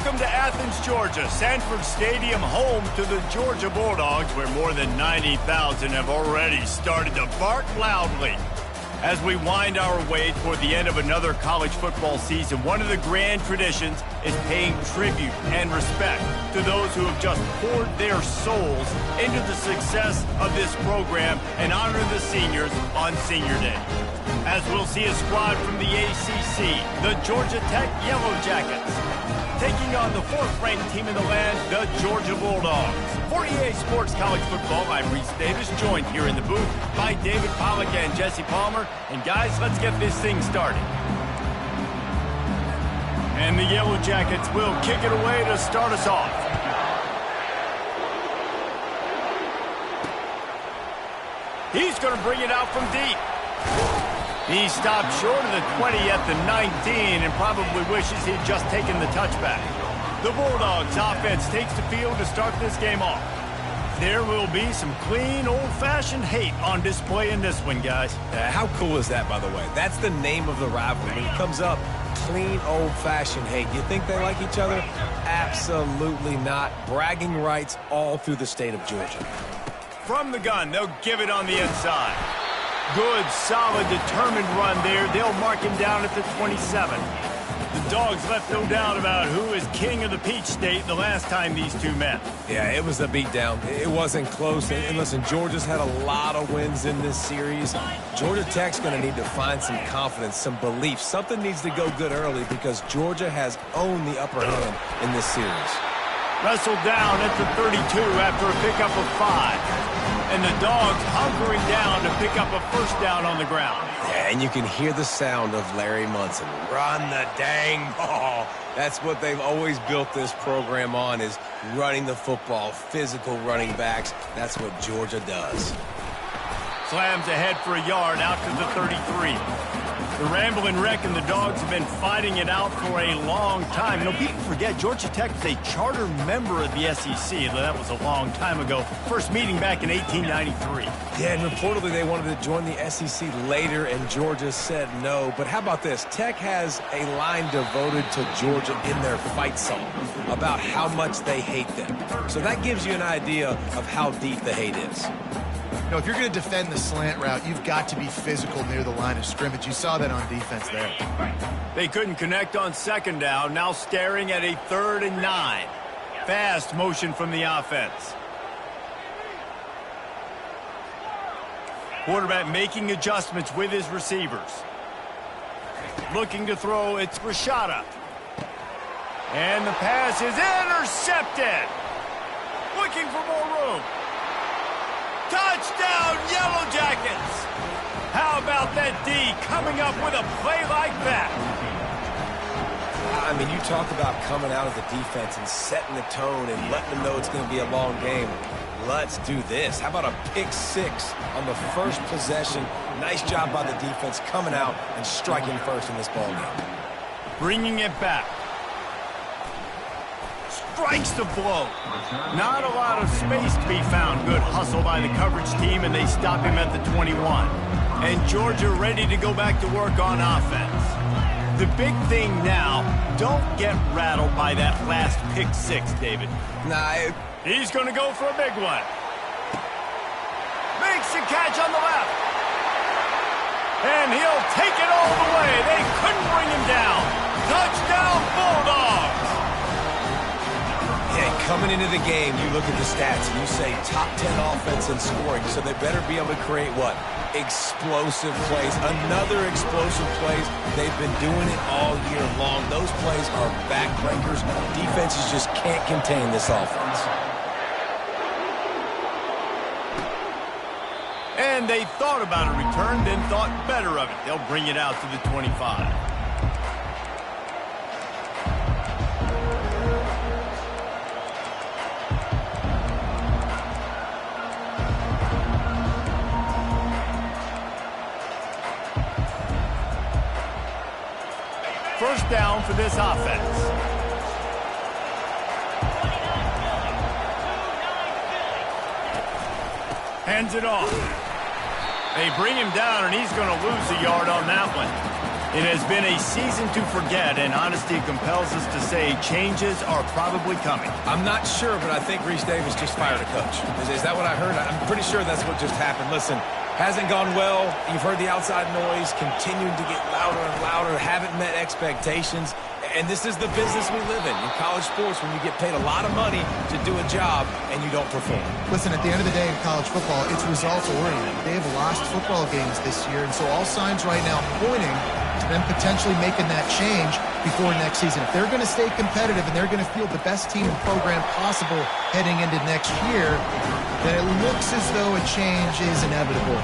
Welcome to Athens, Georgia, Sanford Stadium, home to the Georgia Bulldogs, where more than 90,000 have already started to bark loudly. As we wind our way toward the end of another college football season, one of the grand traditions is paying tribute and respect to those who have just poured their souls into the success of this program and honor the seniors on Senior Day. As we'll see a squad from the ACC, the Georgia Tech Yellow Jackets, taking on the fourth-ranked team in the land, the Georgia Bulldogs. For EA Sports College Football, I'm Reese Davis, joined here in the booth by David Pollack and Jesse Palmer. And guys, let's get this thing started. And the Yellow Jackets will kick it away to start us off. He's going to bring it out from deep. He stopped short of the 20 at the 19 and probably wishes he'd just taken the touchback. The Bulldogs offense takes the field to start this game off. There will be some clean, old-fashioned hate on display in this one, guys. How cool is that, by the way? That's the name of the rivalry. When it comes up, clean, old-fashioned hate. You think they like each other? Absolutely not. Bragging rights all through the state of Georgia. From the gun, they'll give it on the inside. Good, solid, determined run there. They'll mark him down at the 27. The Dogs left no doubt about who is king of the Peach State the last time these two met. Yeah, it was a beatdown. It wasn't close. And listen, Georgia's had a lot of wins in this series. Georgia Tech's going to need to find some confidence, some belief. Something needs to go good early because Georgia has owned the upper hand in this series. Wrestled down at the 32 after a pickup of 5. And the Dogs hunkering down to pick up a first down on the ground. Yeah, and you can hear the sound of Larry Munson. Run the dang ball. That's what they've always built this program on, is running the football, physical running backs. That's what Georgia does. Slams ahead for a yard out to the 33. The Ramblin' Wreck and the Dogs have been fighting it out for a long time. You know, people forget Georgia Tech is a charter member of the SEC. That was a long time ago. First meeting back in 1893. Yeah, and reportedly they wanted to join the SEC later, and Georgia said no. But how about this? Tech has a line devoted to Georgia in their fight song about how much they hate them. So that gives you an idea of how deep the hate is. You know, if you're going to defend the slant route, you've got to be physical near the line of scrimmage. You saw that on defense there. They couldn't connect on second down, now staring at a 3rd and 9. Fast motion from the offense. Quarterback making adjustments with his receivers. Looking to throw, it's Rashada. And the pass is intercepted. Looking for more room. Touchdown, Yellow Jackets! How about that D coming up with a play like that? I mean, you talk about coming out of the defense and setting the tone and letting them know it's going to be a long game. Let's do this. How about a pick 6 on the first possession? Nice job by the defense coming out and striking first in this ballgame. Bringing it back. Strikes the blow. Not a lot of space to be found. Good hustle by the coverage team, and they stop him at the 21. And Georgia ready to go back to work on offense. The big thing now, don't get rattled by that last pick 6, David. He's going to go for a big one. Makes the catch on the left. And he'll take it all the way. They couldn't bring him down. Touchdown, Bulldogs. Yeah, coming into the game, you look at the stats and you say top 10 offense in scoring, so they better be able to create what? Explosive plays. Another explosive plays. They've been doing it all year long. Those plays are backbreakers. Defenses just can't contain this offense. And they thought about a return, then thought better of it. They'll bring it out to the 25. First down for this offense. Hands it off. They bring him down, and he's going to lose a yard on that one. It has been a season to forget, and honesty compels us to say changes are probably coming. I'm not sure, but I think Reese Davis just fired a coach. Is that what I heard? I'm pretty sure that's what just happened. Listen, hasn't gone well. You've heard the outside noise, continuing to get louder and louder, haven't met expectations. And this is the business we live in college sports, when you get paid a lot of money to do a job and you don't perform. Listen, at the end of the day in college football, it's results-oriented. They have lost football games this year, and so all signs right now pointing to them potentially making that change before next season. If they're going to stay competitive and they're going to field the best team and program possible heading into next year, then it looks as though a change is inevitable.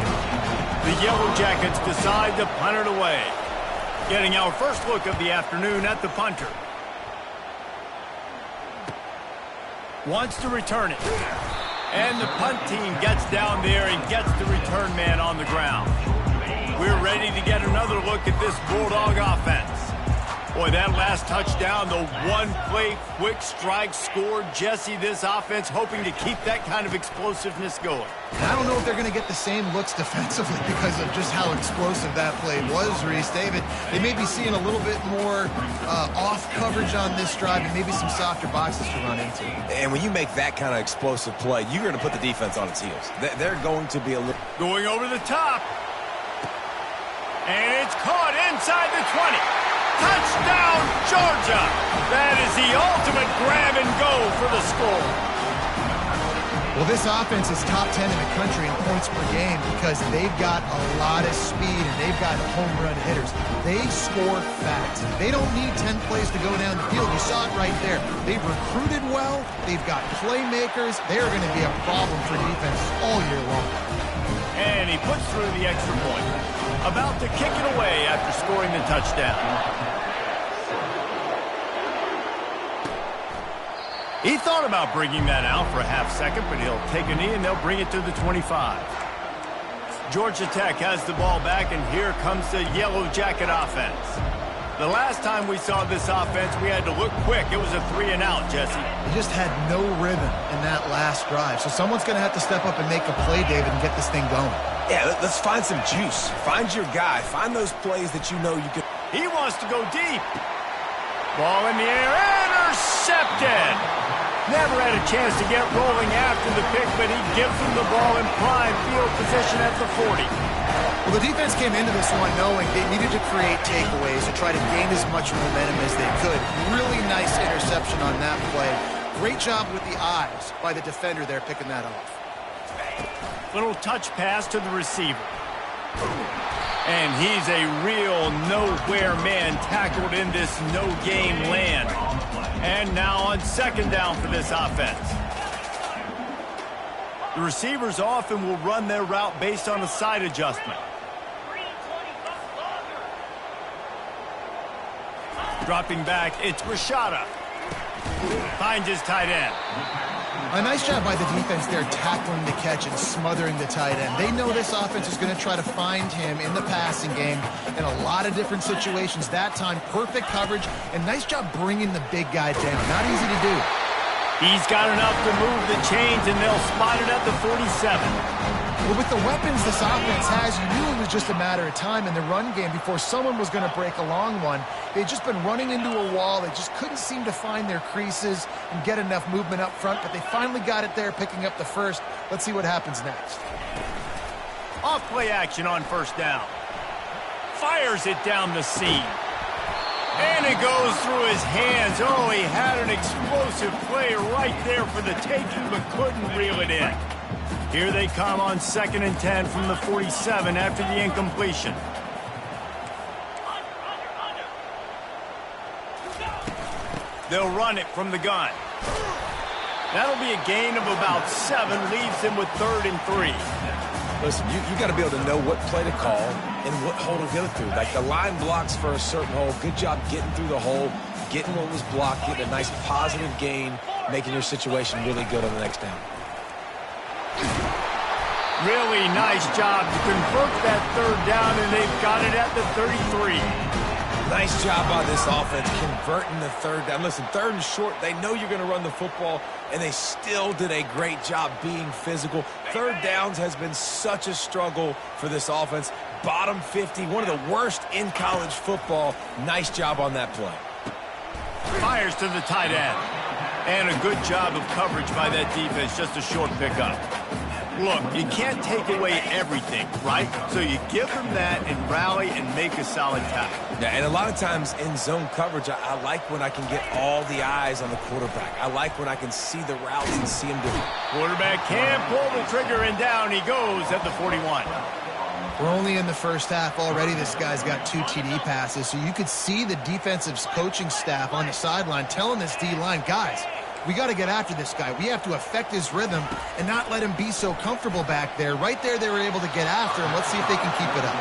The Yellow Jackets decide to punt it away. Getting our first look of the afternoon at the punter. Wants to return it. And the punt team gets down there and gets the return man on the ground. We're ready to get another look at this Bulldog offense. Boy, that last touchdown, the one-play quick strike score. Jesse, this offense hoping to keep that kind of explosiveness going. And I don't know if they're going to get the same looks defensively because of just how explosive that play was, Reese. David, they may be seeing a little bit more off coverage on this drive and maybe some softer boxes to run into. And when you make that kind of explosive play, you're going to put the defense on its heels. They're going to be a little... Going over the top. And it's caught inside the 20. Touchdown, Georgia! That is the ultimate grab and go for the score. Well, this offense is top 10 in the country in points per game because they've got a lot of speed and they've got home run hitters. They score fast. They don't need 10 plays to go down the field. You saw it right there. They've recruited well. They've got playmakers. They're going to be a problem for defense all year long. And he puts through the extra point. About to kick it away after scoring the touchdown. He thought about bringing that out for a half second, but he'll take a knee and they'll bring it to the 25. Georgia Tech has the ball back, and here comes the Yellow Jacket offense. The last time we saw this offense, we had to look quick. It was a 3-and-out, Jesse. They just had no rhythm in that last drive. So someone's going to have to step up and make a play, David, and get this thing going. Yeah, let's find some juice. Find your guy. Find those plays that you know you can... He wants to go deep. Ball in the air. Intercepted. Never had a chance to get rolling after the pick, but he gives them the ball in prime field position at the 40. Well, the defense came into this one knowing they needed to create takeaways to try to gain as much momentum as they could. Really nice interception on that play. Great job with the eyes by the defender there picking that off. Little touch pass to the receiver. And he's a real nowhere man tackled in this no-game land. And now on second down for this offense. The receivers often will run their route based on a side adjustment. Dropping back, it's Rashada. Finds his tight end. A nice job by the defense there tackling the catch and smothering the tight end. They know this offense is going to try to find him in the passing game in a lot of different situations. That time, perfect coverage, and nice job bringing the big guy down. Not easy to do. He's got enough to move the chains, and they'll spot it at the 47. Well, with the weapons this offense has, you knew it was just a matter of time in the run game before someone was going to break a long one. They'd just been running into a wall. They just couldn't seem to find their creases and get enough movement up front, but they finally got it there, picking up the first. Let's see what happens next. Off play action on first down. Fires it down the seam. And it goes through his hands. Oh, he had an explosive play right there for the taking, but couldn't reel it in. Here they come on 2nd and 10 from the 47 after the incompletion. They'll run it from the gun. That'll be a gain of about 7, leaves them with 3rd and 3. Listen, you got to be able to know what play to call and what hole to go through. Like the line blocks for a certain hole. Good job getting through the hole, getting what was blocked, getting a nice positive gain, making your situation really good on the next down. Really nice job to convert that 3rd down, and they've got it at the 33. Nice job by this offense converting the 3rd down. Listen, 3rd and short, they know you're going to run the football, and they still did a great job being physical. 3rd downs has been such a struggle for this offense. bottom 50, one of the worst in college football. Nice job on that play. Fires to the tight end. And a good job of coverage by that defense, just a short pickup. Look, you can't take away everything, right? So you give them that and rally and make a solid tackle. Yeah, and a lot of times in zone coverage, I like when I can get all the eyes on the quarterback. I like when I can see the routes and see him do it. Quarterback can't pull the trigger, and down he goes at the 41. We're only in the first half already. This guy's got 2 TD passes, so you could see the defensive coaching staff on the sideline telling this D-line, guys, we got to get after this guy. We have to affect his rhythm and not let him be so comfortable back there. Right there, they were able to get after him. Let's see if they can keep it up.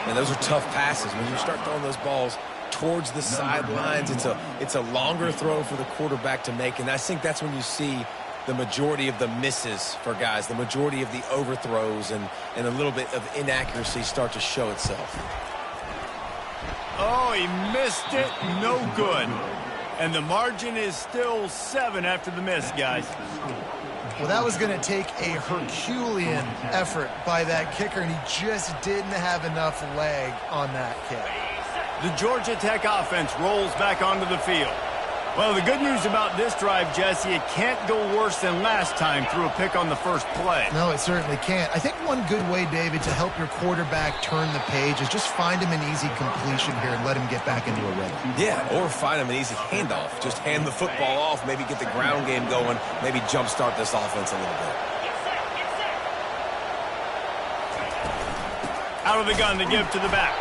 And those are tough passes. When you start throwing those balls towards the sidelines, it's a longer throw for the quarterback to make, and I think that's when you see the majority of the misses for guys, the majority of the overthrows and a little bit of inaccuracy start to show itself. Oh, he missed it. No good. And the margin is still 7 after the miss, guys. Well, that was going to take a Herculean effort by that kicker, and he just didn't have enough leg on that kick. The Georgia Tech offense rolls back onto the field. Well, the good news about this drive, Jesse, it can't go worse than last time through a pick on the first play. No, it certainly can't. I think one good way, David, to help your quarterback turn the page is just find him an easy completion here and let him get back into a rhythm. Yeah, or find him an easy handoff. Just hand the football off, maybe get the ground game going, maybe jumpstart this offense a little bit. Out of the gun to give to the back.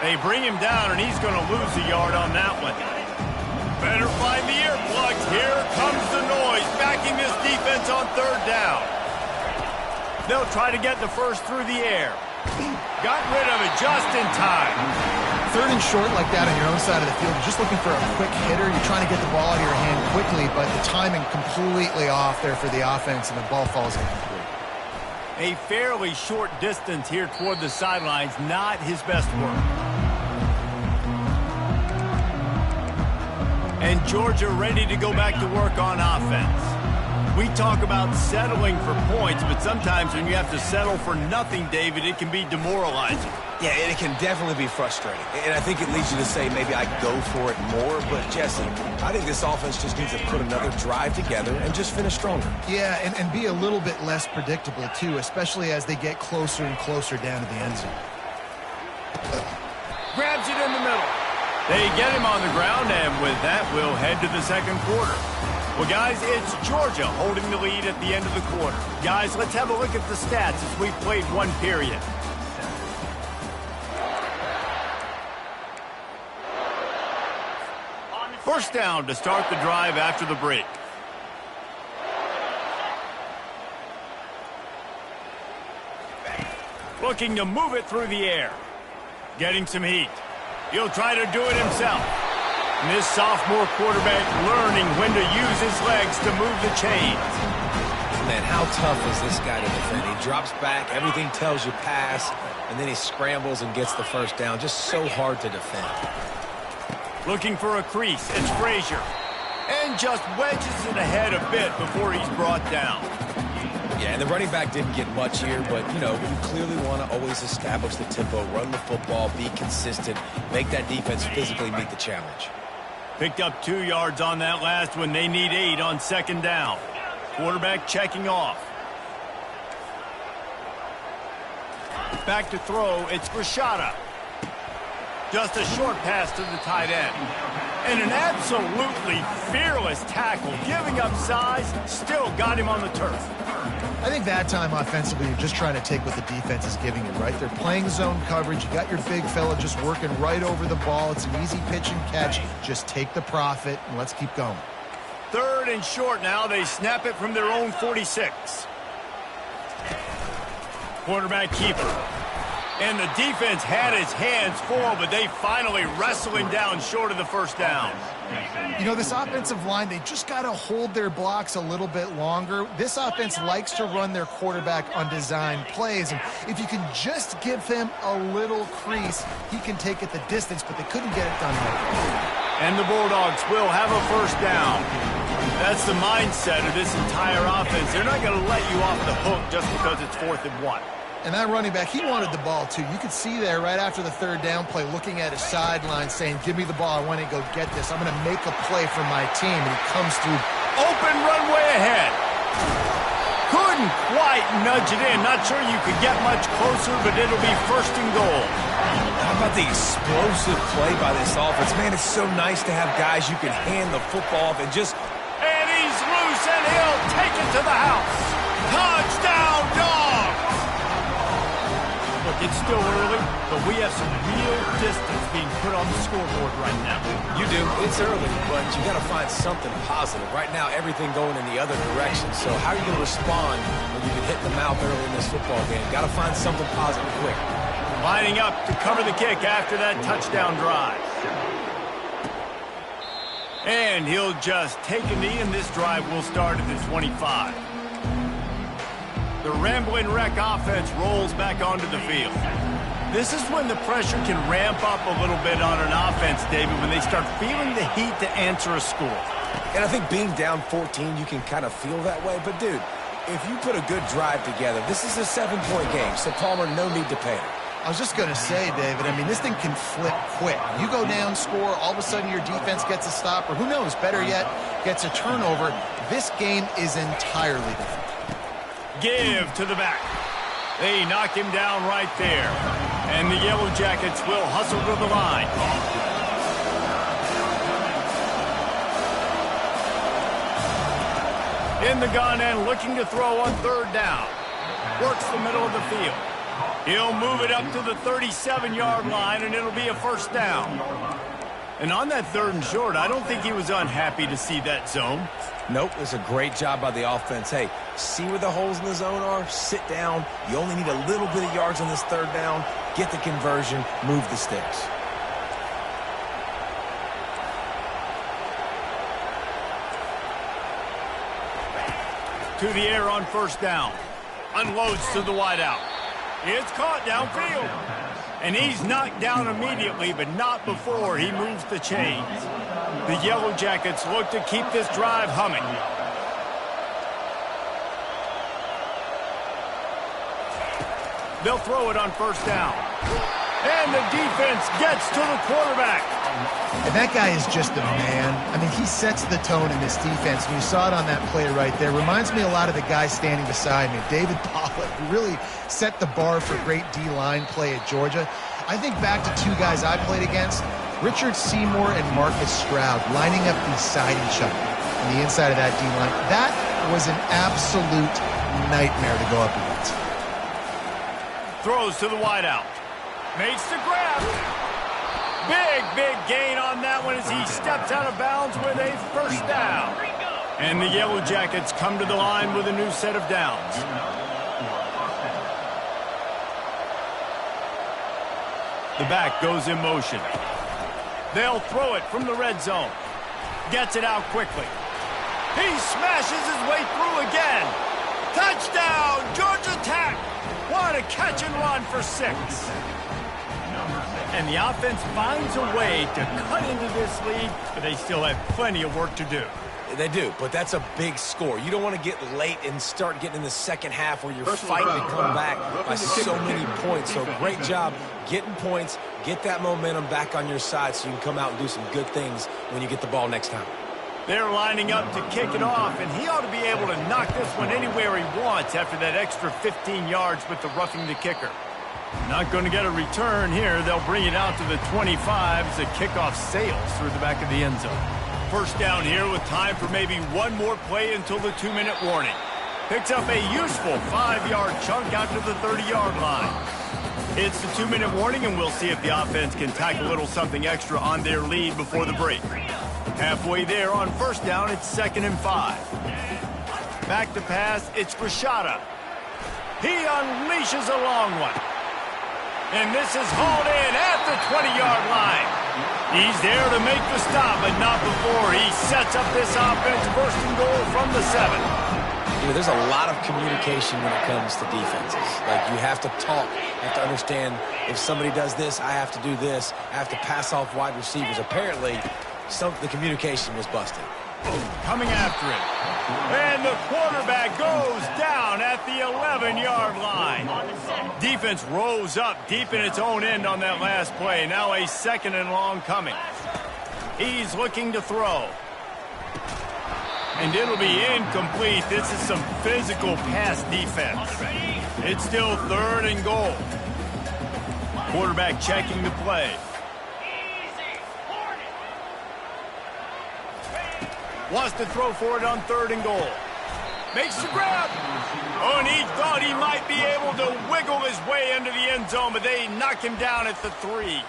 They bring him down, and he's going to lose a yard on that one. Better find the earplugs. Here comes the noise, backing this defense on 3rd down. They'll try to get the first through the air. Got rid of it just in time. 3rd and short like that on your own side of the field, you're just looking for a quick hitter. You're trying to get the ball out of your hand quickly, but the timing completely off there for the offense, and the ball falls incomplete. A fairly short distance here toward the sidelines, not his best work. And Georgia ready to go back to work on offense. We talk about settling for points, but sometimes when you have to settle for nothing, David, it can be demoralizing. Yeah, and it can definitely be frustrating. And I think it leads you to say maybe I go for it more. But, Jesse, I think this offense just needs to put another drive together and just finish stronger. Yeah, and be a little bit less predictable, too, especially as they get closer and closer down to the end zone. Grabs it in the middle. They get him on the ground, and with that, we'll head to the 2nd quarter. Well, guys, it's Georgia holding the lead at the end of the quarter. Guys, let's have a look at the stats as we've played 1 period. First down to start the drive after the break. Looking to move it through the air. Getting some heat. He'll try to do it himself. And this sophomore quarterback learning when to use his legs to move the chains. Man, how tough is this guy to defend? He drops back, everything tells you pass, and then he scrambles and gets the first down. Just so hard to defend. Looking for a crease. It's Frazier. And just wedges it ahead a bit before he's brought down. Yeah, and the running back didn't get much here, but, you know, you clearly want to always establish the tempo, run the football, be consistent, make that defense physically meet the challenge. Picked up 2 yards on that last one. They need 8 on 2nd down. Quarterback checking off. Back to throw. It's Rashada. Just a short pass to the tight end. And an absolutely fearless tackle, giving up size, still got him on the turf. I think that time offensively, you're just trying to take what the defense is giving you, right? They're playing zone coverage. You got your big fella just working right over the ball. It's an easy pitch and catch. Just take the profit, and let's keep going. 3rd and short now. They snap it from their own 46. Quarterback keeper. And the defense had his hands full, but they finally wrestle him down short of the first down. You know, this offensive line, they just got to hold their blocks a little bit longer. This offense likes to run their quarterback on design plays, and if you can just give him a little crease, he can take it the distance, but they couldn't get it done right. And the Bulldogs will have a first down. That's the mindset of this entire offense. They're not going to let you off the hook just because it's 4th and 1. And that running back, he wanted the ball too. You could see there right after the third down play looking at his sideline saying, give me the ball, I want to go get this. I'm going to make a play for my team. And he comes through. Open runway ahead. Couldn't quite nudge it in. Not sure you could get much closer, but it'll be first and goal. How about the explosive play by this offense? Man, it's so nice to have guys you can hand the football off and just... And he's loose, and he'll take it to the house. Touchdown, Dawgs! Look, it's still early, but we have some real distance being put on the scoreboard right now. You do. It's early, but you got to find something positive. Right now, everything going in the other direction. So how are you going to respond when you get hit in the mouth early in this football game? Got to find something positive quick. Lining up to cover the kick after that touchdown drive. And he'll just take a knee, and this drive will start at the 25. The Rambling Wreck offense rolls back onto the field. This is when the pressure can ramp up a little bit on an offense, David, when they start feeling the heat to answer a score. And I think being down 14, you can kind of feel that way. But, dude, if you put a good drive together, this is a 7-point game, so Palmer, no need to panic. I was just going to say, David, I mean, this thing can flip quick. You go down, score, all of a sudden your defense gets a stop, or who knows, better yet, gets a turnover. This game is entirely different. Give to the back. They knock him down right there. And the Yellow Jackets will hustle to the line. In the gun and looking to throw on third down. Works the middle of the field. He'll move it up to the 37-yard line, and it'll be a first down. And on that third and short, I don't think he was unhappy to see that zone. Nope, it's a great job by the offense. Hey, see where the holes in the zone are? Sit down. You only need a little bit of yards on this third down. Get the conversion. Move the sticks. To the air on first down. Unloads to the wideout. It's caught downfield. And he's knocked down immediately, but not before he moves the chains. The Yellow Jackets look to keep this drive humming. They'll throw it on first down. And the defense gets to the quarterback. And that guy is just a man. I mean, he sets the tone in this defense. And you saw it on that play right there. Reminds me a lot of the guy standing beside me, David Pollock, who really set the bar for great D-line play at Georgia. I think back to two guys I played against, Richard Seymour and Marcus Stroud, lining up beside each other on the inside of that D-line. That was an absolute nightmare to go up against. Throws to the wideout. Makes the grab. Big gain on that one as he steps out of bounds with a first down. And the Yellow Jackets come to the line with a new set of downs. The back goes in motion. They'll throw it from the red zone. Gets it out quickly. He smashes his way through again. Touchdown, Georgia Tech. What a catch and run for 6. And the offense finds a way to cut into this lead, but they still have plenty of work to do. They do, but that's a big score. You don't want to get late and start getting in the second half where you're fighting to come back by so many points. So great job getting points, get that momentum back on your side so you can come out and do some good things when you get the ball next time. They're lining up to kick it off, and he ought to be able to knock this one anywhere he wants after that extra 15 yards with the roughing the kicker. Not going to get a return here. They'll bring it out to the 25 as the kickoff sails through the back of the end zone. First down here with time for maybe one more play until the 2-minute warning. Picks up a useful 5-yard chunk out to the 30-yard line. It's the 2-minute warning, and we'll see if the offense can tack a little something extra on their lead before the break. Halfway there on first down, it's 2nd and 5. Back to pass, it's Rashada. He unleashes a long one. And this is hauled in at the 20-yard line. He's there to make the stop, but not before he sets up this offense first and goal from the 7. You know, there's a lot of communication when it comes to defenses. Like, you have to talk. You have to understand if somebody does this, I have to do this. I have to pass off wide receivers. Apparently, the communication was busted. coming after it. And the quarterback goes down at the 11-yard line. Defense rose up deep in its own end on that last play. Now a 2nd and long coming. He's looking to throw. And it'll be incomplete. This is some physical pass defense. It's still 3rd and goal. Quarterback checking the play. Wants to throw for it on 3rd and goal. Makes the grab. Oh, and he thought he might be able to wiggle his way into the end zone, but they knock him down at the 3.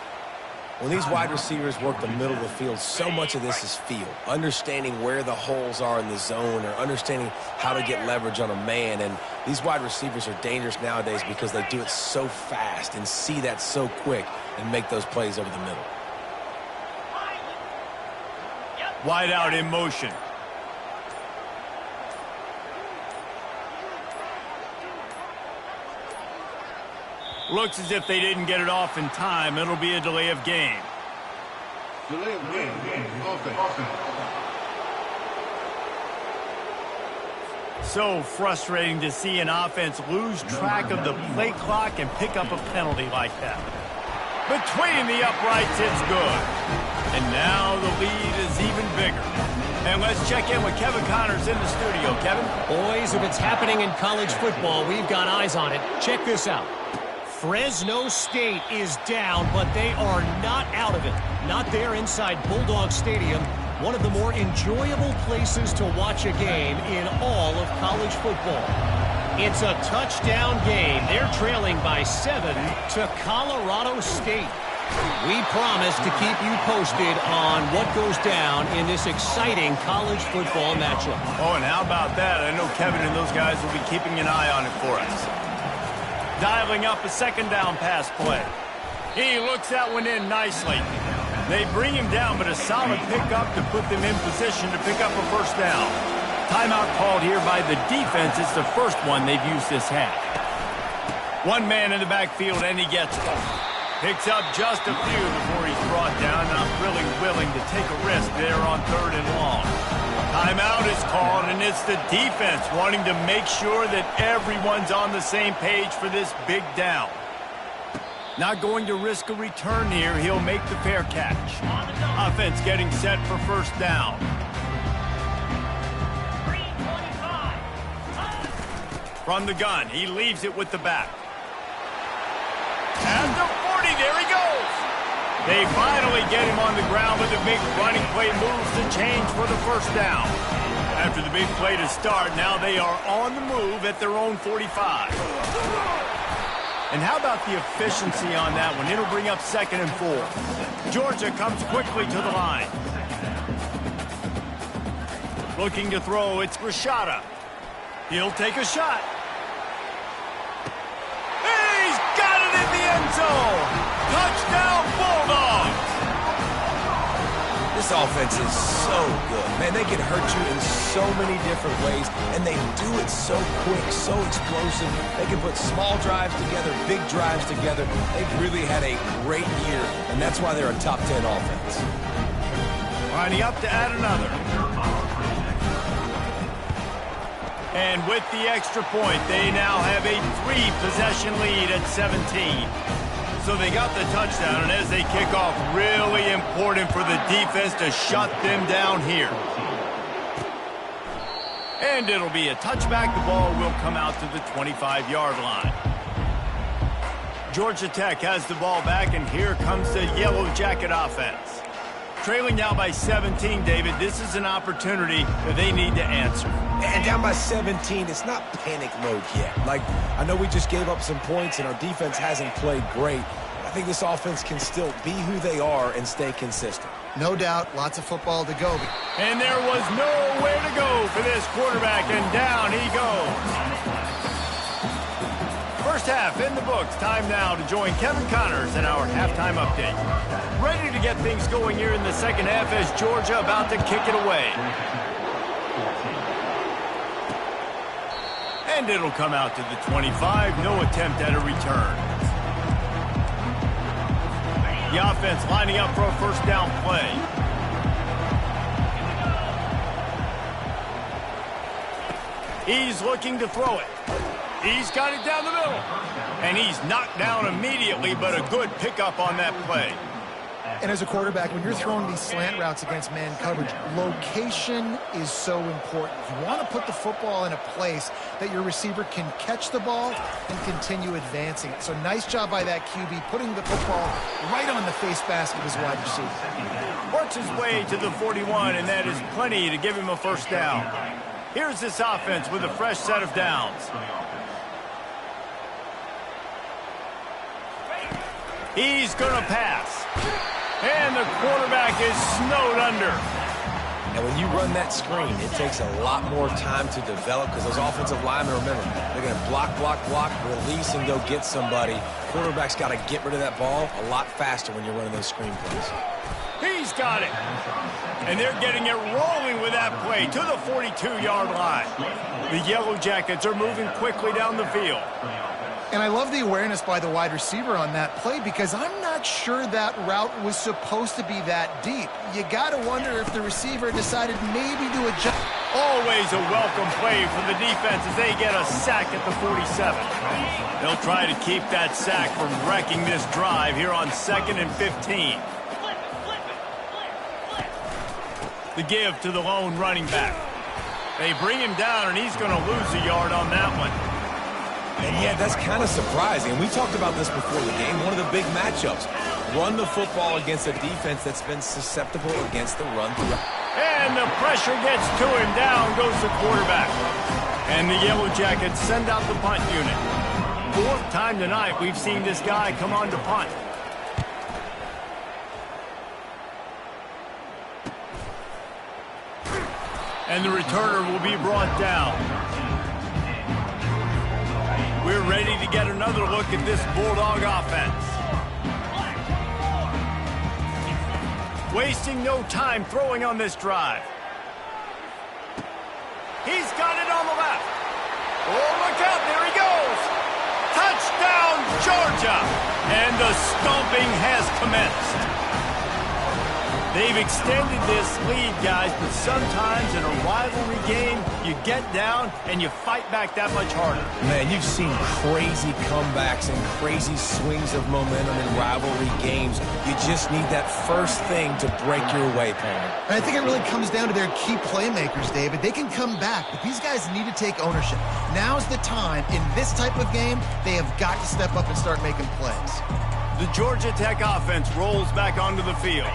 When these wide receivers work the middle of the field, so much of this is feel. Understanding where the holes are in the zone or understanding how to get leverage on a man. And these wide receivers are dangerous nowadays because they do it so fast and see that so quick and make those plays over the middle. Wide out in motion. Looks as if they didn't get it off in time. It'll be a delay of game. Delay of game. Offense. So frustrating to see an offense lose track of the play clock and pick up a penalty like that. Between the uprights, it's good. And now the lead is even bigger. And let's check in with Kevin Connors in the studio. Kevin? Boys, if it's happening in college football, we've got eyes on it. Check this out. Fresno State is down, but they are not out of it. Not there inside Bulldog Stadium, one of the more enjoyable places to watch a game in all of college football. It's a touchdown game. They're trailing by 7 to Colorado State. We promise to keep you posted on what goes down in this exciting college football matchup. Oh, and how about that? I know Kevin and those guys will be keeping an eye on it for us. Dialing up a 2nd down pass play. He looks that one in nicely. They bring him down, but a solid pickup to put them in position to pick up a 1st down. Timeout called here by the defense. It's the first one they've used this half. One man in the backfield, and he gets it. Picks up just a few before he's brought down. Not really willing to take a risk there on 3rd and long. Timeout is called, and it's the defense wanting to make sure that everyone's on the same page for this big down. Not going to risk a return here. He'll make the fair catch. Offense getting set for 1st down. From the gun, he leaves it with the back. At the 40, there he goes. They finally get him on the ground with a big running play moves to change for the 1st down. After the big play to start, now they are on the move at their own 45. And how about the efficiency on that one? It'll bring up 2nd and 4. Georgia comes quickly to the line. Looking to throw, it's Rashada. He'll take a shot. He's got it in the end zone. Touchdown, Bulldogs. This offense is so good. Man, they can hurt you in so many different ways, and they do it so quick, so explosive. They can put small drives together, big drives together. They've really had a great year, and that's why they're a top 10 offense. Lining up to add another. And with the extra point, they now have a 3-possession lead at 17. So they got the touchdown, and as they kick off, really important for the defense to shut them down here. And it'll be a touchback. The ball will come out to the 25-yard line. Georgia Tech has the ball back, and here comes the Yellow Jacket offense. Trailing now by 17, David, this is an opportunity that they need to answer. And down by 17, it's not panic mode yet. Like, I know we just gave up some points and our defense hasn't played great. I think this offense can still be who they are and stay consistent. No doubt, lots of football to go. And there was nowhere to go for this quarterback, and down he goes. First half in the books. Time now to join Kevin Connors in our halftime update. Ready to get things going here in the second half as Georgia about to kick it away. And it'll come out to the 25. No attempt at a return. The offense lining up for a 1st down play. He's looking to throw it. He's got it down the middle. And he's knocked down immediately, but a good pickup on that play. And as a quarterback, when you're throwing these slant routes against man coverage, location is so important. You want to put the football in a place that your receiver can catch the ball and continue advancing it. So nice job by that QB, putting the football right on the face mask of his wide receiver. Works his way to the 41, and that is plenty to give him a first down. Here's this offense with a fresh set of downs. He's going to pass. And the quarterback is snowed under. And when you run that screen, it takes a lot more time to develop because those offensive linemen, remember, they're going to block, release, and go get somebody. Quarterback's got to get rid of that ball a lot faster when you're running those screen plays. He's got it. And they're getting it rolling with that play to the 42-yard line. The Yellow Jackets are moving quickly down the field. And I love the awareness by the wide receiver on that play because I'm not sure that route was supposed to be that deep. You got to wonder if the receiver decided maybe to adjust. Always a welcome play for the defense as they get a sack at the 47. They'll try to keep that sack from wrecking this drive here on 2nd and 15. The give to the lone running back. They bring him down, and he's going to lose a yard on that one. And yeah, that's kind of surprising. We talked about this before the game. One of the big matchups. Run the football against a defense that's been susceptible against the run. And the pressure gets to him. Down goes the quarterback. And the Yellow Jackets send out the punt unit. 4th time tonight we've seen this guy come on to punt. And the returner will be brought down. We're ready to get another look at this Bulldog offense. Wasting no time throwing on this drive. He's got it on the left. Oh, look out, there he goes. Touchdown, Georgia. And the stomping has commenced. They've extended this lead, guys, but sometimes in a rivalry game, you get down and you fight back that much harder. Man, you've seen crazy comebacks and crazy swings of momentum in rivalry games. You just need that first thing to break your way, Palmer. And I think it really comes down to their key playmakers, David. They can come back, but these guys need to take ownership. Now's the time. In this type of game, they have got to step up and start making plays. The Georgia Tech offense rolls back onto the field.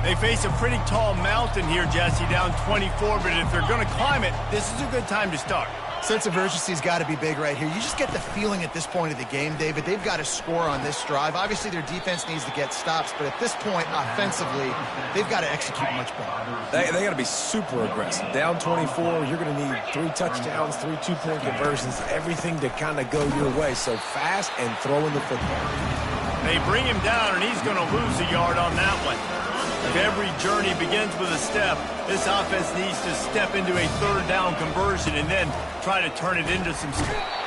They face a pretty tall mountain here, Jesse, down 24, but if they're going to climb it, this is a good time to start. Sense of urgency's got to be big right here. You just get the feeling at this point of the game, David, they've got to score on this drive. Obviously, their defense needs to get stops, but at this point, offensively, they've got to execute much better. They got to be super aggressive. Down 24, you're going to need 3 touchdowns, 3 two-point conversions, everything to kind of go your way. So fast and throwing the football. They bring him down, and he's going to lose a yard on that one. If every journey begins with a step, this offense needs to step into a 3rd down conversion and then try to turn it into some...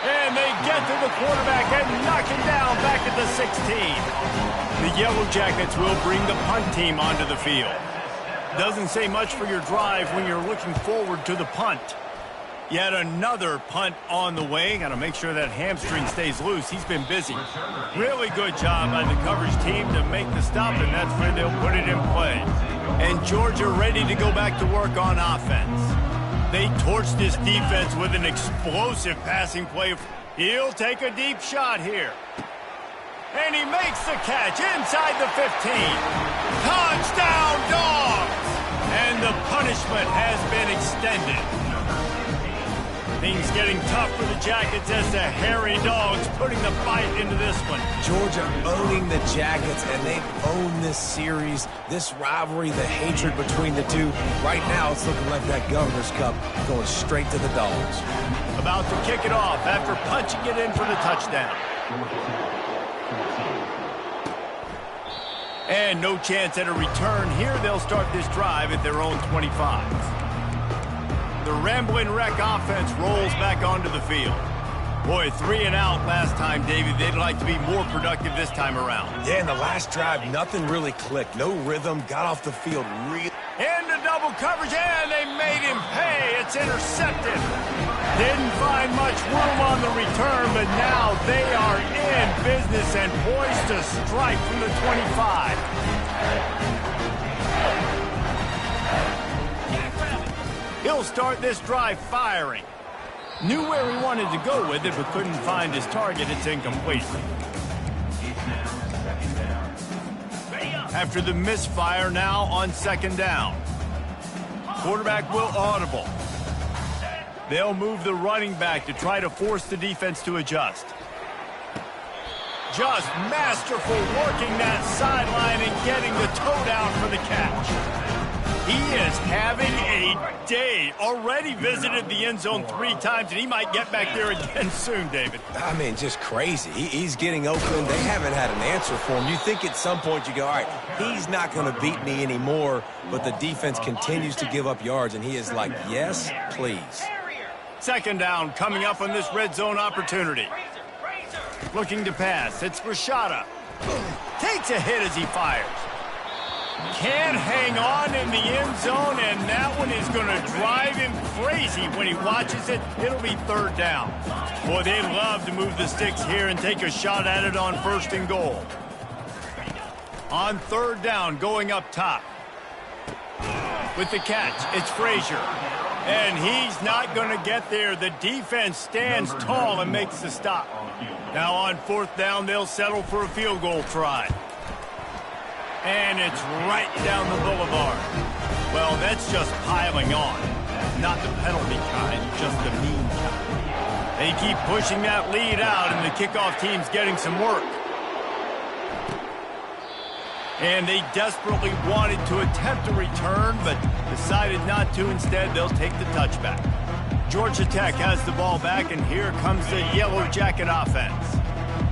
And they get to the quarterback and knock him down back at the 16. The Yellow Jackets will bring the punt team onto the field. Doesn't say much for your drive when you're looking forward to the punt. Yet another punt on the way. Got to make sure that hamstring stays loose. He's been busy. Really good job by the coverage team to make the stop, and that's where they'll put it in play. And Georgia ready to go back to work on offense. They torch this defense with an explosive passing play. He'll take a deep shot here. And he makes the catch inside the 15. Touchdown, Dawgs! And the punishment has been extended. Things getting tough for the Jackets as the hairy Dogs putting the fight into this one. Georgia owning the Jackets, and they've owned this series, this rivalry, the hatred between the two. Right now, it's looking like that Governor's Cup going straight to the Dogs. About to kick it off after punching it in for the touchdown. And no chance at a return here. They'll start this drive at their own 25. The Ramblin' Wreck offense rolls back onto the field. Boy, 3 and out last time, David. They'd like to be more productive this time around. Yeah, in the last drive, nothing really clicked. No rhythm, got off the field real. Into double coverage, and they made him pay. It's intercepted. Didn't find much room on the return, but now they are in business and poised to strike from the 25. He'll start this drive firing. Knew where he wanted to go with it, but couldn't find his target. It's incomplete. After the misfire, now on second down. Quarterback will audible. They'll move the running back to try to force the defense to adjust. Just masterful working that sideline and getting the toe down for the catch. He is having a day. Already visited the end zone 3 times, and he might get back there again soon, David. I mean, just crazy. He's getting open. They haven't had an answer for him. You think at some point you go, all right, he's not going to beat me anymore, but the defense continues to give up yards, and he is like, yes, please. Second down coming up on this red zone opportunity. Looking to pass. It's Rashada. Takes a hit as he fires. Can't hang on in the end zone, and that one is going to drive him crazy when he watches it. It'll be third down. Boy, they'd love to move the sticks here and take a shot at it on first and goal. On third down, going up top. With the catch, it's Frazier. And he's not going to get there. The defense stands tall and makes the stop. Now on fourth down, they'll settle for a field goal try. And it's right down the boulevard. Well, that's just piling on. Not the penalty kind, just the mean kind. They keep pushing that lead out, and the kickoff team's getting some work. And they desperately wanted to attempt a return, but decided not to. Instead, they'll take the touchback. Georgia Tech has the ball back, and here comes the Yellow Jacket offense.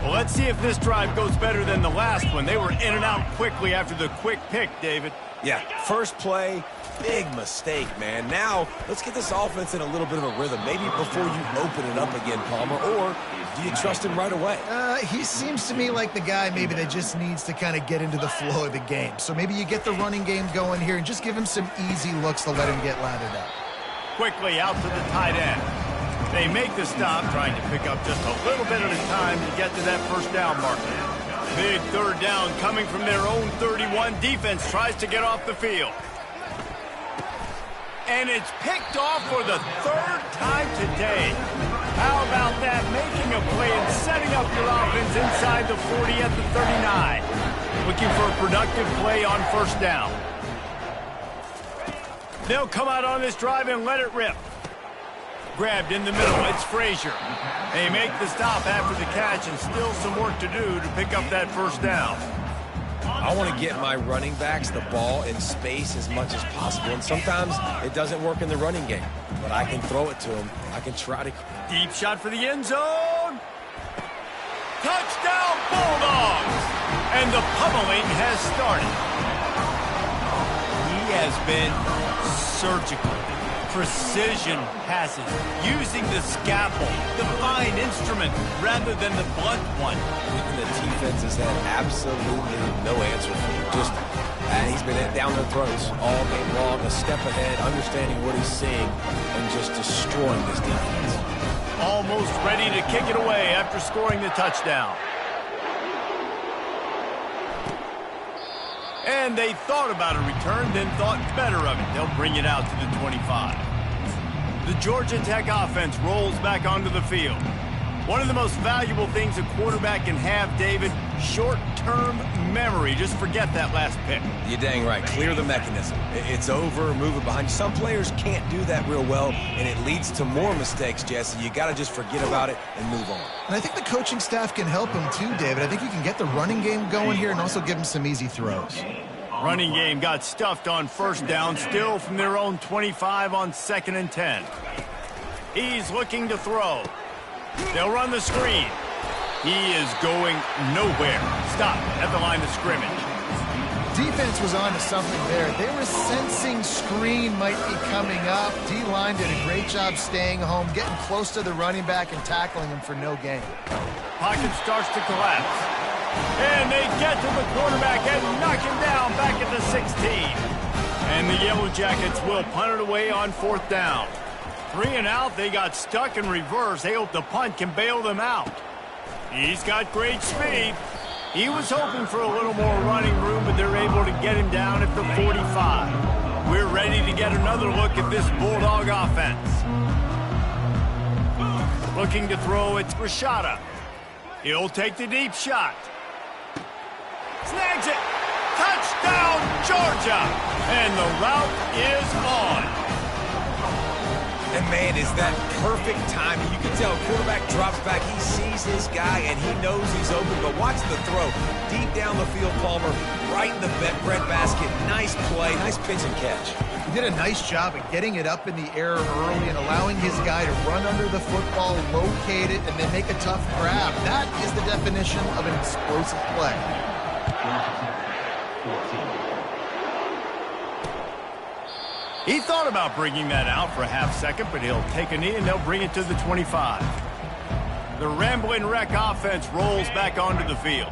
Well, let's see if this drive goes better than the last one. They were in and out quickly after the quick pick, David. Yeah, first play, big mistake, man. Now, let's get this offense in a little bit of a rhythm. Maybe before you open it up again, Palmer, or do you trust him right away? He seems to me like the guy maybe that just needs to kind of get into the flow of the game. So maybe you get the running game going here and just give him some easy looks to let him get lathered up. Quickly out to the tight end. They make the stop, trying to pick up just a little bit at a time to get to that first down marker. Big third down coming from their own 31. Defense tries to get off the field. And it's picked off for the third time today. How about that? Making a play and setting up your offense inside the 40 at the 39. Looking for a productive play on first down. They'll come out on this drive and let it rip. Grabbed in the middle, it's Frazier. They make the stop after the catch, and still some work to do to pick up that first down. I want to get my running backs the ball in space as much as possible, and sometimes it doesn't work in the running game, but I can throw it to them. I can try to... Deep shot for the end zone. Touchdown, Bulldogs! And the pummeling has started. He has been surgical. Precision passes, using the scalpel, the fine instrument, rather than the blunt one. And the defense has had absolutely no answer for him. Just, he's been down their throats all game long, a step ahead, understanding what he's seeing, and just destroying this defense. Almost ready to kick it away after scoring the touchdown. And they thought about a return, then thought better of it. They'll bring it out to the 25. The Georgia Tech offense rolls back onto the field. One of the most valuable things a quarterback can have, David, short-term memory. Just forget that last pick. You're dang right. Clear the mechanism. It's over, move it behind you. Some players can't do that real well, and it leads to more mistakes, Jesse. You got to just forget about it and move on. And I think the coaching staff can help him too, David. I think you can get the running game going here and also give him some easy throws. Running game got stuffed on first down, still from their own 25 on 2nd and 10. He's looking to throw. They'll run the screen. He is going nowhere. Stop at the line of scrimmage. Defense was on to something there. They were sensing screen might be coming up. D-line did a great job staying home, getting close to the running back and tackling him for no gain. Pocket starts to collapse. And they get to the quarterback and knock him down back at the 16. And the Yellow Jackets will punt it away on fourth down. 3 and out, they got stuck in reverse. They hope the punt can bail them out. He's got great speed. He was hoping for a little more running room, but they're able to get him down at the 45. We're ready to get another look at this Bulldog offense. Looking to throw, it's Rashada. He'll take the deep shot. Snags it. Touchdown, Georgia. And the route is on. And, man, is that perfect timing. You can tell quarterback drops back. He sees his guy, and he knows he's open. But watch the throw. Deep down the field, Palmer, right in the breadbasket. Nice play, nice pitch and catch. He did a nice job at getting it up in the air early and allowing his guy to run under the football, locate it, and then make a tough grab. That is the definition of an explosive play. He thought about bringing that out for a half second, but he'll take a knee and they'll bring it to the 25. The Ramblin' Wreck offense rolls back onto the field.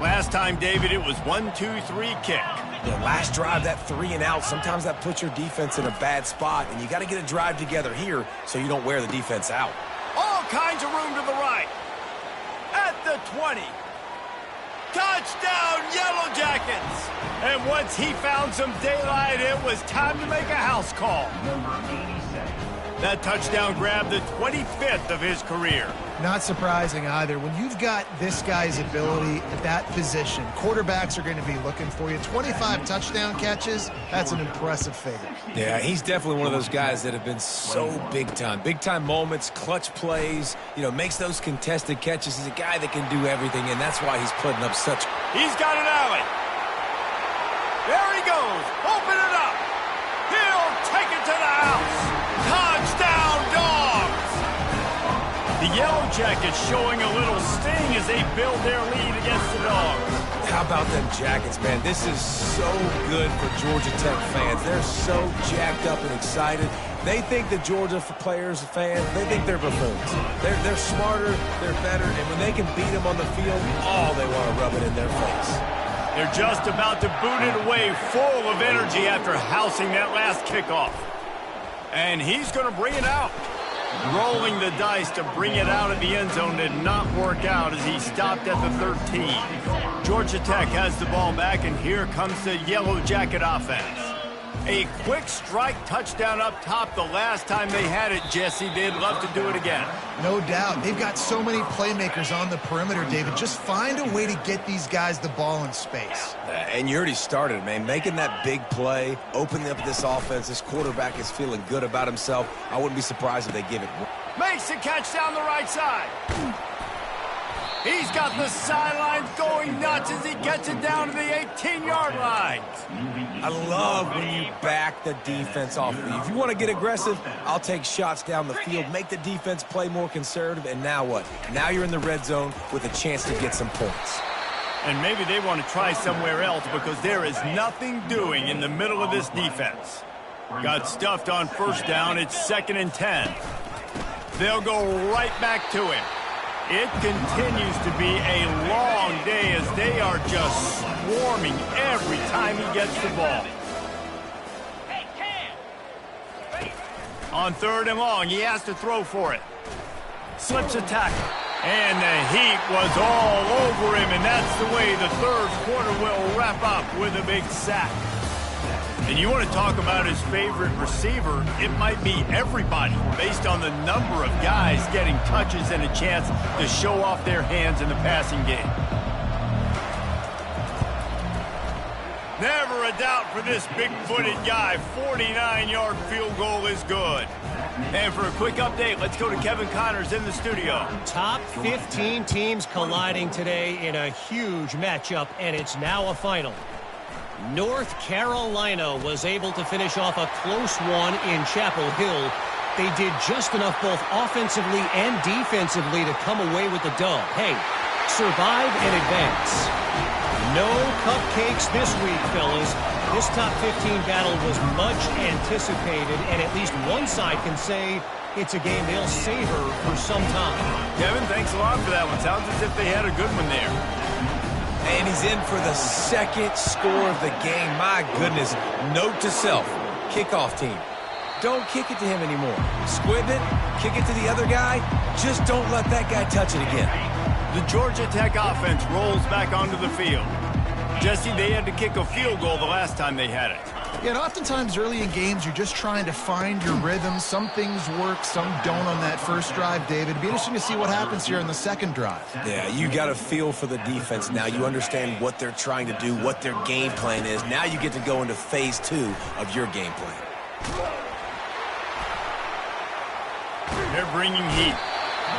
Last time, David, it was 1-2-3 kick. The last drive, that 3 and out, sometimes that puts your defense in a bad spot, and you got to get a drive together here so you don't wear the defense out. All kinds of room to the right. At the 20. Touchdown, Yellow Jackets! And once he found some daylight, it was time to make a house call. That touchdown grabbed the 25th of his career. Not surprising either. When you've got this guy's ability at that position, quarterbacks are going to be looking for you. 25 touchdown catches, that's an impressive figure. Yeah, he's definitely one of those guys that have been so big time. Big time moments, clutch plays, makes those contested catches. He's a guy that can do everything, and that's why he's putting up such... He's got an alley. There he goes. Open it up. He'll take it to the house. Touchdown, Dawgs. The Yellow Jackets showing a little sting as they build their lead against the Dogs. How about them Jackets, man? This is so good for Georgia Tech fans. They're so jacked up and excited. They think the Georgia fans, they think they're buffoons. They're smarter, they're better, and when they can beat them on the field, they want to rub it in their face. They're just about to boot it away, full of energy after housing that last kickoff. And he's going to bring it out. Rolling the dice to bring it out of the end zone did not work out as he stopped at the 13. Georgia Tech has the ball back, and here comes the Yellow Jacket offense. A quick strike touchdown up top the last time they had it, Jesse. They'd love to do it again. No doubt. They've got so many playmakers on the perimeter, David. Just find a way to get these guys the ball in space. And you already started, man. Making that big play, opening up this offense. This quarterback is feeling good about himself. I wouldn't be surprised if they give it. Makes the catch down the right side. He's got the sidelines going nuts as he gets it down to the 18-yard line. I love when you back the defense off of you. If you want to get aggressive, I'll take shots down the field, make the defense play more conservative, and now what? Now you're in the red zone with a chance to get some points. And maybe they want to try somewhere else because there is nothing doing in the middle of this defense. Got stuffed on first down. It's 2nd and 10. They'll go right back to him. It continues to be a long day as they are just swarming every time he gets the ball. On 3rd and long, he has to throw for it. Slips a tackle. And the heat was all over him, and that's the way the 3rd quarter will wrap up with a big sack. And you want to talk about his favorite receiver, it might be everybody based on the number of guys getting touches and a chance to show off their hands in the passing game. Never a doubt for this big-footed guy. 49-yard field goal is good. And for a quick update, let's go to Kevin Connors in the studio. Top 15 teams colliding today in a huge matchup, and it's now a final. North Carolina was able to finish off a close one in Chapel Hill. They did just enough both offensively and defensively to come away with the dub. Hey, survive and advance. No cupcakes this week, fellas. This top 15 battle was much anticipated, and at least one side can say it's a game they'll savor for some time. Kevin, thanks a lot for that one. Sounds as if they had a good one there. And he's in for the 2nd score of the game. My goodness. Note to self, kickoff team. Don't kick it to him anymore. Squib it, kick it to the other guy. Just don't let that guy touch it again. The Georgia Tech offense rolls back onto the field. Jesse, they had to kick a field goal the last time they had it. Yeah, and oftentimes early in games, you're just trying to find your rhythm. Some things work, some don't on that first drive, David. It'd be interesting to see what happens here in the second drive. Yeah, you got a feel for the defense now. You understand what they're trying to do, what their game plan is. Now you get to go into phase 2 of your game plan. They're bringing heat.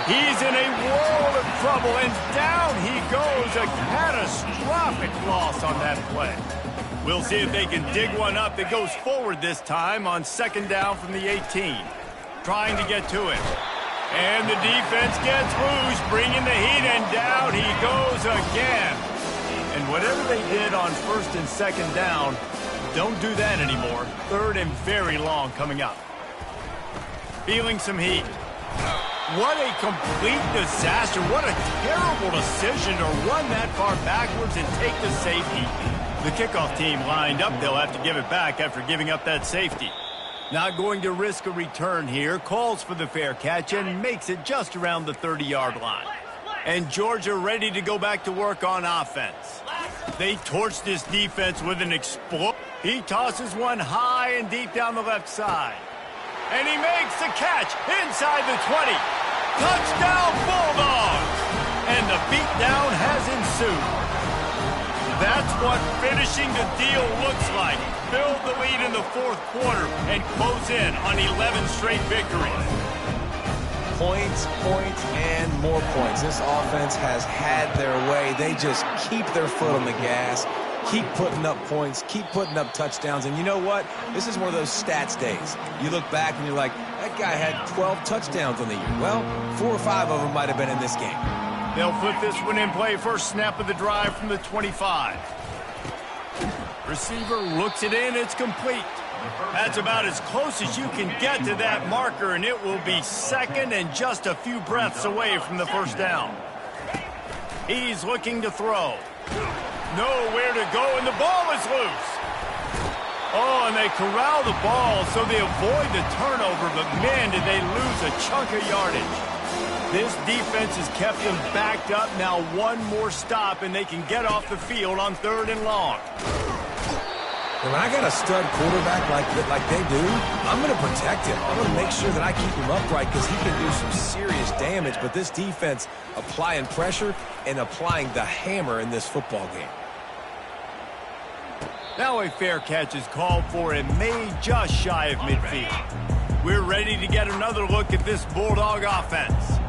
He's in a world of trouble, and down he goes. A catastrophic loss on that play. We'll see if they can dig one up that goes forward this time on second down from the 18. Trying to get to it. And the defense gets loose, bringing the heat, and down he goes again. And whatever they did on first and second down, don't do that anymore. Third and very long coming up. Feeling some heat. What a complete disaster. What a terrible decision to run that far backwards and take the safety. The kickoff team lined up. They'll have to give it back after giving up that safety. Not going to risk a return here. Calls for the fair catch and makes it just around the 30-yard line. And Georgia ready to go back to work on offense. They torch this defense with an explosion. He tosses one high and deep down the left side. And he makes the catch inside the 20. Touchdown, Bulldogs! And the beatdown has ensued. That's what finishing the deal looks like. Build the lead in the fourth quarter and close in on 11 straight victories. Points, and more points. This offense has had their way. They just keep their foot on the gas, keep putting up points, keep putting up touchdowns. And you know what? This is one of those stats days. You look back and you're like, that guy had 12 touchdowns on the year. Well, 4 or 5 of them might have been in this game. They'll put this one in play. First snap of the drive from the 25. Receiver looks it in. It's complete. That's about as close as you can get to that marker, and it will be second and just a few breaths away from the first down. He's looking to throw. Nowhere to go, and the ball is loose. Oh, and they corral the ball, so they avoid the turnover, but man, did they lose a chunk of yardage. This defense has kept them backed up. Now one more stop, and they can get off the field on third and long. And when I got a stud quarterback like they do, I'm going to protect him. I'm going to make sure that I keep him upright because he can do some serious damage. But this defense applying pressure and applying the hammer in this football game. Now a fair catch is called for and made just shy of midfield. We're ready to get another look at this Bulldog offense.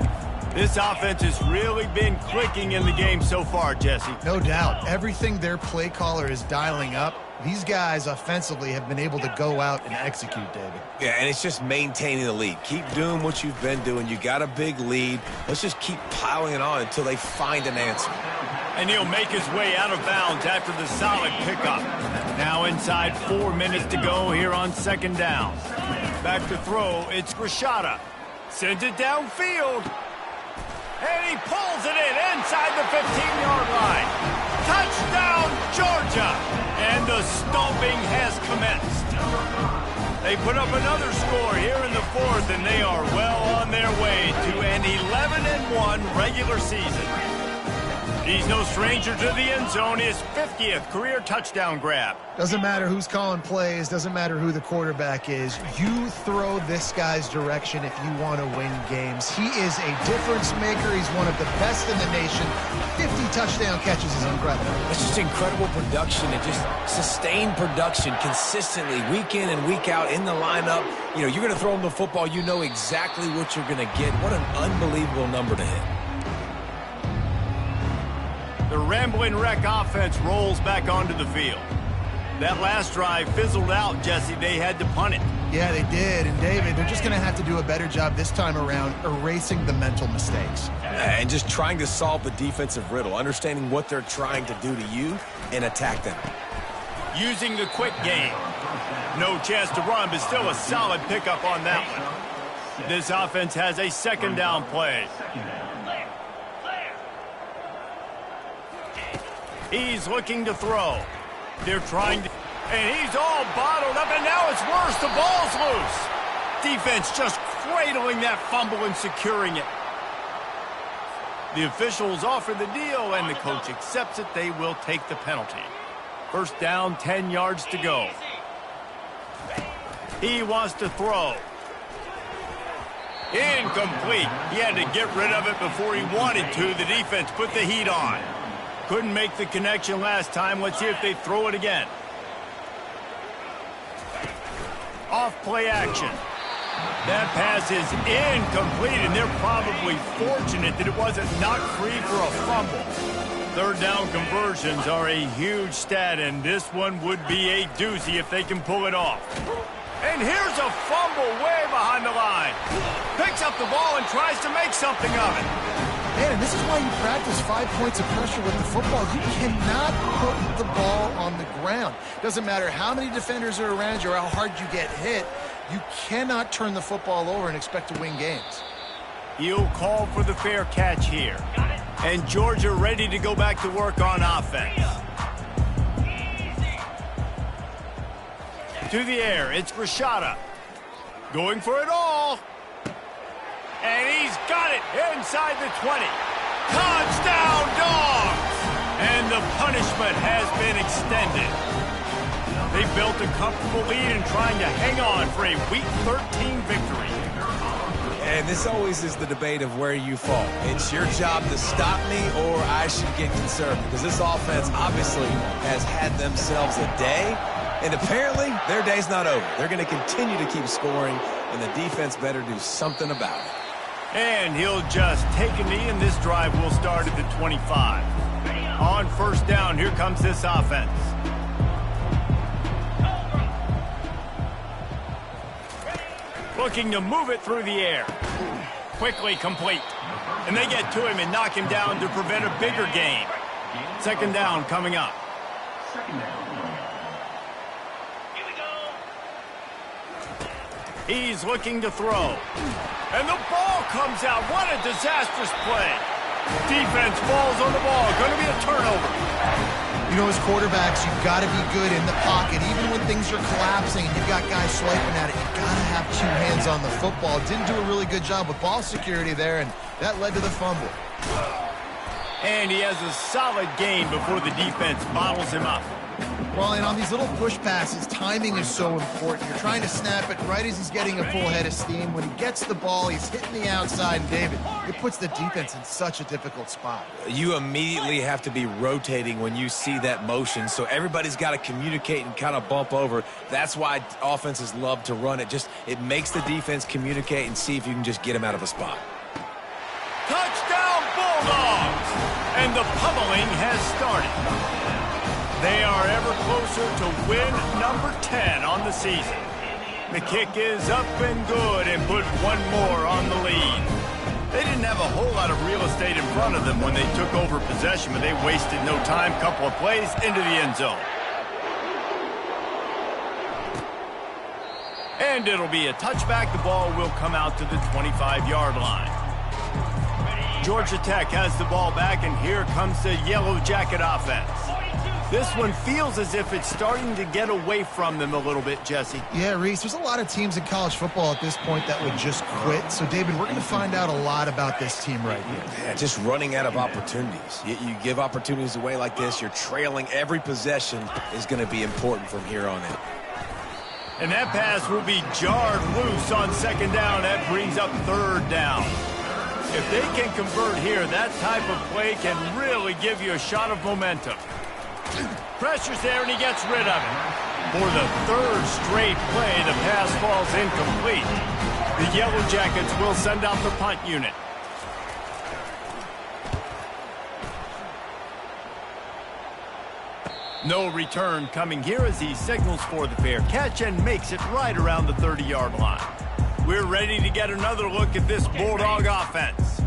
This offense has really been clicking in the game so far, Jesse. No doubt. Everything their play caller is dialing up, these guys offensively have been able to go out and execute, David. Yeah, and it's just maintaining the lead. Keep doing what you've been doing. You got a big lead. Let's just keep piling it on until they find an answer. And he'll make his way out of bounds after the solid pickup. Now inside 4 minutes to go here on second down. Back to throw, it's Rashada. Sends it downfield. And he pulls it in inside the 15-yard line. Touchdown, Georgia! And the stomping has commenced. They put up another score here in the fourth, and they are well on their way to an 11-1 regular season. He's no stranger to the end zone. His 50th career touchdown grab. Doesn't matter who's calling plays. Doesn't matter who the quarterback is. You throw this guy's direction if you want to win games. He is a difference maker. He's one of the best in the nation. 50 touchdown catches is incredible. It's just incredible production and just sustained production consistently week in and week out in the lineup. You know, you're going to throw him the football. You know exactly what you're going to get. What an unbelievable number to hit. The Ramblin' Wreck offense rolls back onto the field. That last drive fizzled out, Jesse. They had to punt it. Yeah, they did. And, David, they're just going to have to do a better job this time around erasing the mental mistakes. And just trying to solve the defensive riddle, understanding what they're trying to do to you and attack them. Using the quick game. No chance to run, but still a solid pickup on that one. This offense has a second down play. He's looking to throw. They're trying to... And he's all bottled up, and now it's worse. The ball's loose. defense just cradling that fumble and securing it. The officials offer the deal, and the coach accepts it. They will take the penalty. First down, 10 yards to go. He wants to throw. Incomplete. He had to get rid of it before he wanted to. The defense put the heat on. Couldn't make the connection last time. Let's see if they throw it again. Off play action. That pass is incomplete, and they're probably fortunate that it wasn't knocked free for a fumble. Third down conversions are a huge stat, and this one would be a doozy if they can pull it off. And here's a fumble way behind the line. Picks up the ball and tries to make something of it. Man, and this is why you practice 5 points of pressure with the football. You cannot put the ball on the ground. Doesn't matter how many defenders are around you or how hard you get hit. You cannot turn the football over and expect to win games. He'll call for the fair catch here. And Georgia ready to go back to work on offense. To the air, it's Rashada. Going for it all. And he's got it inside the 20. Touchdown, Dawgs! And the punishment has been extended. They built a comfortable lead and trying to hang on for a Week 13 victory. And this always is the debate of where you fall. It's your job to stop me, or I should get conservative. Because this offense obviously has had themselves a day. And apparently, their day's not over. They're going to continue to keep scoring, and the defense better do something about it. And he'll just take a knee, and this drive will start at the 25. On first down, here comes this offense. Looking to move it through the air. Quickly complete. And they get to him and knock him down to prevent a bigger gain. Second down coming up. He's looking to throw. And the ball comes out. What a disastrous play. Defense falls on the ball. Going to be a turnover. You know, as quarterbacks, you've got to be good in the pocket. Even when things are collapsing and you've got guys swiping at it, you've got to have 2 hands on the football. Didn't do a really good job with ball security there, and that led to the fumble. And he has a solid gain before the defense bottles him up. Well, and on these little push passes, timing is so important. You're trying to snap it right as he's getting a full head of steam. When he gets the ball, he's hitting the outside, and David, it puts the defense in such a difficult spot. You immediately have to be rotating when you see that motion, so everybody's got to communicate and kind of bump over. That's why offenses love to run it. It makes the defense communicate and see if you can just get him out of a spot. Touchdown, Bulldogs! And the pummeling has started. They are ever closer to win number 10 on the season. The kick is up and good and put one more on the lead. They didn't have a whole lot of real estate in front of them when they took over possession, but they wasted no time. Couple of plays into the end zone. And it'll be a touchback. The ball will come out to the 25-yard line. Georgia Tech has the ball back, and here comes the Yellow Jacket offense. This one feels as if it's starting to get away from them a little bit, Jesse. Yeah, Reese, there's a lot of teams in college football at this point that would just quit. So, David, we're going to find out a lot about this team right here. Yeah, just running out of opportunities. You give opportunities away like this, you're trailing. Every possession is going to be important from here on in. And that pass will be jarred loose on second down. That brings up third down. If they can convert here, that type of play can really give you a shot of momentum. Pressure's there, and he gets rid of it. For the third straight play, the pass falls incomplete. The Yellow Jackets will send out the punt unit. No return coming here as he signals for the fair catch and makes it right around the 30-yard line. We're ready to get another look at this Bulldog offense.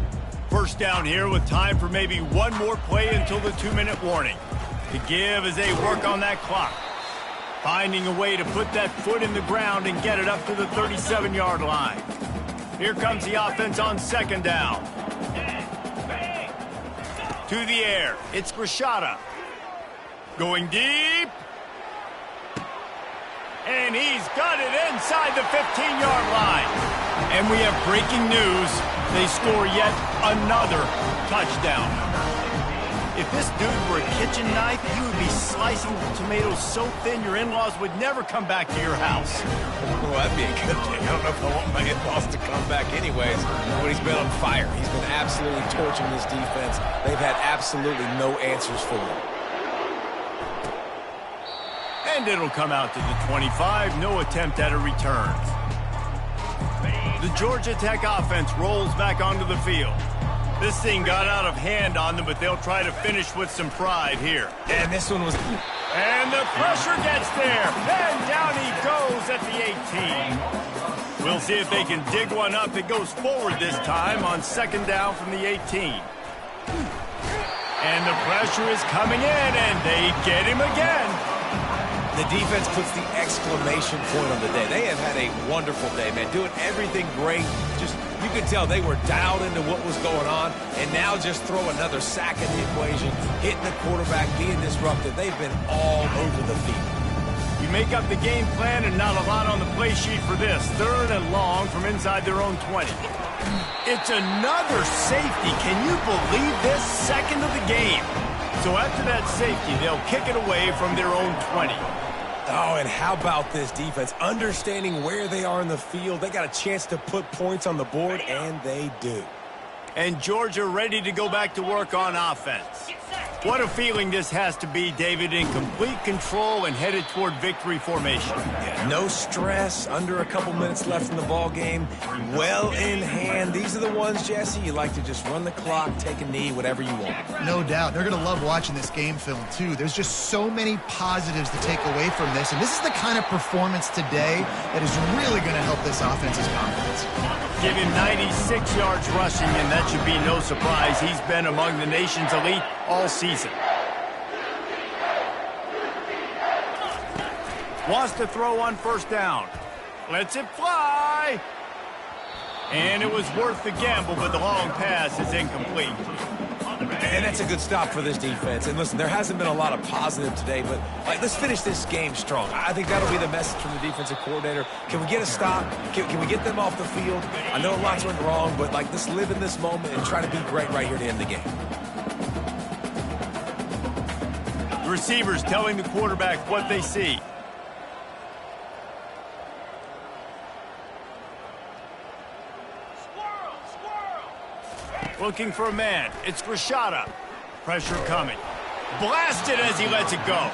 First down here with time for maybe one more play until the 2-minute warning. To give as they work on that clock. Finding a way to put that foot in the ground and get it up to the 37-yard line. Here comes the offense on second down. To the air, it's Rashada. Going deep. And he's got it inside the 15-yard line. And we have breaking news. They score yet another touchdown. If this dude were a kitchen knife, he would be slicing the tomatoes so thin your in-laws would never come back to your house. Well, that'd be a good thing. I don't know if I want my in-laws to come back anyways when he's been on fire. He's been absolutely torching this defense. They've had absolutely no answers for him. And it'll come out to the 25. No attempt at a return. The Georgia Tech offense rolls back onto the field. This thing got out of hand on them, but they'll try to finish with some pride here. And this one was... And the pressure gets there. And down he goes at the 18. We'll see if they can dig one up that goes forward this time on second down from the 18. And the pressure is coming in, and they get him again. The defense puts the exclamation point on the day. They have had a wonderful day, man. Doing everything great. Just, you could tell they were dialed into what was going on. And now just throw another sack in the equation, hitting the quarterback, being disruptive. They've been all over the field. You make up the game plan and not a lot on the play sheet for this. 3rd and long from inside their own 20. It's another safety. Can you believe this? Second of the game. So after that safety, they'll kick it away from their own 20. Oh, and how about this defense? Understanding where they are in the field. They got a chance to put points on the board, and they do. And Georgia ready to go back to work on offense. What a feeling this has to be, David, in complete control and headed toward victory formation. Yeah, no stress, under a couple minutes left in the ball game, well in hand. These are the ones, Jesse, you like to just run the clock, take a knee, whatever you want. No doubt. They're going to love watching this game film, too. There's just so many positives to take away from this, and this is the kind of performance today that is really going to help this offense's confidence. Give him 96 yards rushing, and that should be no surprise. He's been among the nation's elite all season. Wants to throw on first down. Lets it fly. And it was worth the gamble, but the long pass is incomplete. And that's a good stop for this defense. And listen, there hasn't been a lot of positive today, but let's finish this game strong. I think that'll be the message from the defensive coordinator. Can we get a stop? Can we get them off the field? I know lots went wrong, but let's live in this moment and try to be great right here to end the game. The receivers telling the quarterback what they see. Looking for a man. It's Rashada. Pressure coming. Blasted as he lets it go.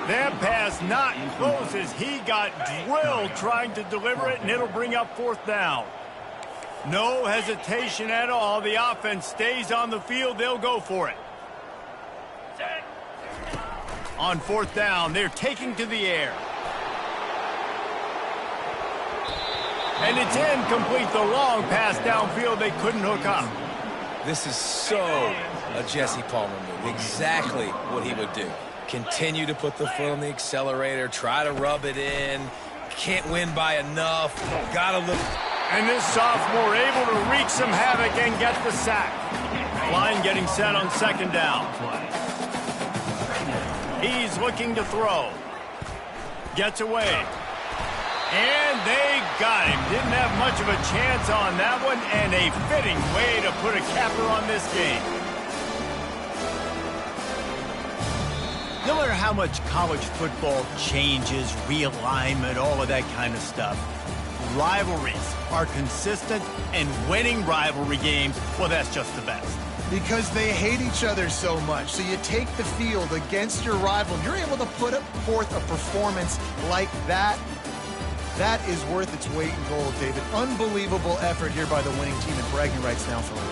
That pass not close as he got drilled trying to deliver it, and it'll bring up 4th down. No hesitation at all. The offense stays on the field. They'll go for it. On 4th down, they're taking to the air. And it's incomplete. The long pass downfield they couldn't hook up. This is so a Jesse Palmer move. Exactly what he would do. Continue to put the foot on the accelerator, try to rub it in. Can't win by enough. Gotta look. And this sophomore able to wreak some havoc and get the sack. Line getting set on 2nd down. He's looking to throw. Gets away. And they got him. Didn't have much of a chance on that one, and a fitting way to put a capper on this game. No matter how much college football changes, realignment, all of that kind of stuff, rivalries are consistent, and winning rivalry games, well, that's just the best. Because they hate each other so much. So you take the field against your rival, you're able to put forth a performance like that. That is worth its weight in gold, David. Unbelievable effort here by the winning team, and bragging rights now for